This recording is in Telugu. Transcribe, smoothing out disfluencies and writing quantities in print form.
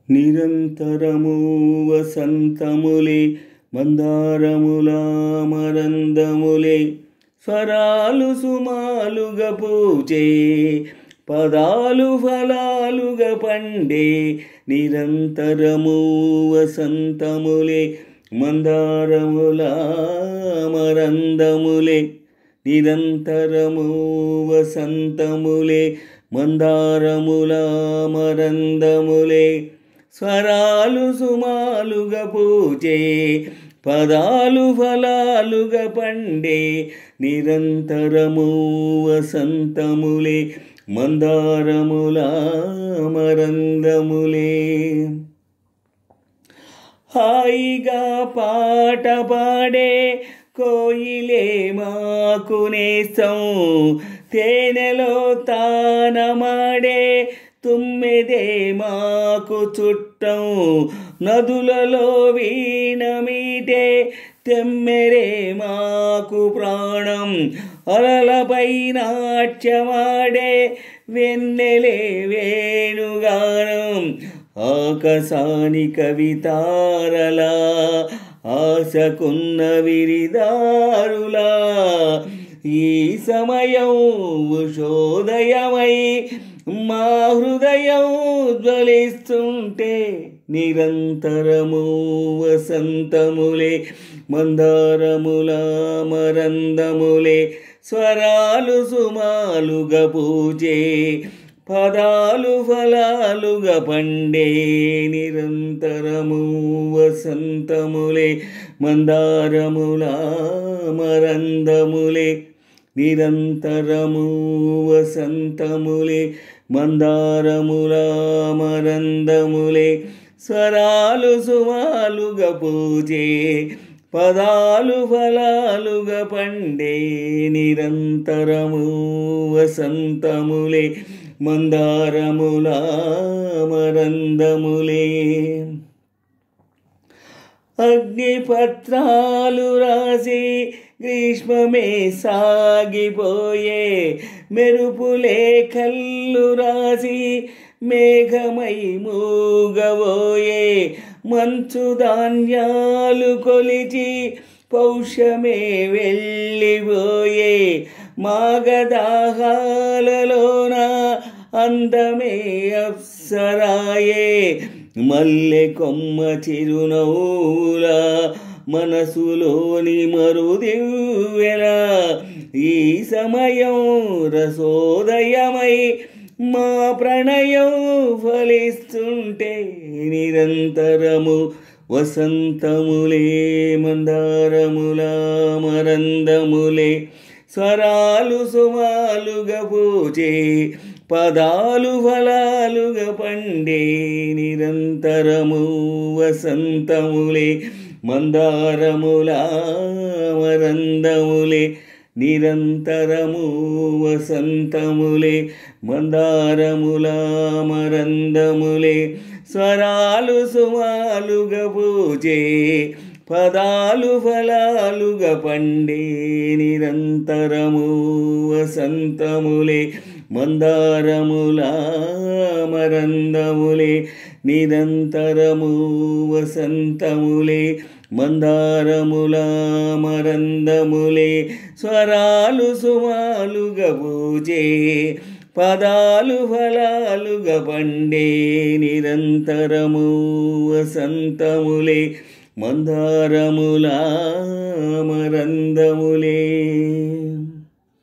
నిరంతరము వసంతములే మందారములా మరందములే స్వరాలు సుమాలుగా పూచే పదాలు ఫలాలుగా పండే నిరంతరము వసంతములే మందారములా మరందములే నిరంతరము వసంతములే మందారములా మరందములే స్వరాలు సుమాలుగా పూచే పదాలు ఫలాలుగా పండే నిరంతరము వసంతములే మందారములా మరందములే హాయిగా పాట పాడే కోయిలే మాకు నేస్తం తేనెలో తానమాడే తుమ్మెదే మాకు చుట్టం నదులలో వీణమీటే తెమ్మెరే మాకు ప్రాణం అలలపై నాట్యమాడే వెన్నెలే వేణుగానం ఆకాశాని కవితారలా ఆశకున్న విరిదారులా ఈ సమయం ఉషోదయమై మా హృదయం జ్వలిస్తుంటే నిరంతరము వసంతములే మందారములా మరందములే స్వరాలు సుమాలుగా పూచే పదాలు ఫలాలుగా పండే నిరంతరము వసంతములే మందారములా మరందములే నిరంతరము వసంతములే మందారములా మరందములే స్వరాలు సుమాలుగా పూచే పదాలు ఫలాలుగా పండే నిరంతరము వసంతములే మందారములా మరందములే అగ్నిపత్రాలు రాసి గ్రీష్మమే సాగిపోయే మెరుపులే కళ్ళు రాసి మేఘమై మూగబోయే మంచు ధాన్యాలు కొలిచి పౌషమే వెళ్ళిపోయే మాగదాహాలలోన అందమే అప్సరాయే మల్లె కొమ్మ చిరునవ్వులా మనసులోని మరుదివ్వెలా ఈ సమయం రసోదయమై మా ప్రణయం ఫలిస్తుంటే నిరంతరము వసంతములే మందారములా మరందములే స్వరాలు సుమాలుగా పూచే పదాలు ఫలాలుగా పండే నిరంతరము వసంతములే మందారములా మరందములే నిరంతరము వసంతములే మందారములా మరందములే స్వరాలు సుమాలుగా పూచే పదాలు ఫలాలుగా పండే నిరంతరము వసంతములే మందారములా మరందములే నిరంతరము వసంతములే మందారములా మరందములే స్వరాలు సుమాలుగా పూచే పదాలు ఫలాలుగా పండే నిరంతరము వసంతములే మందారములా మరందములే.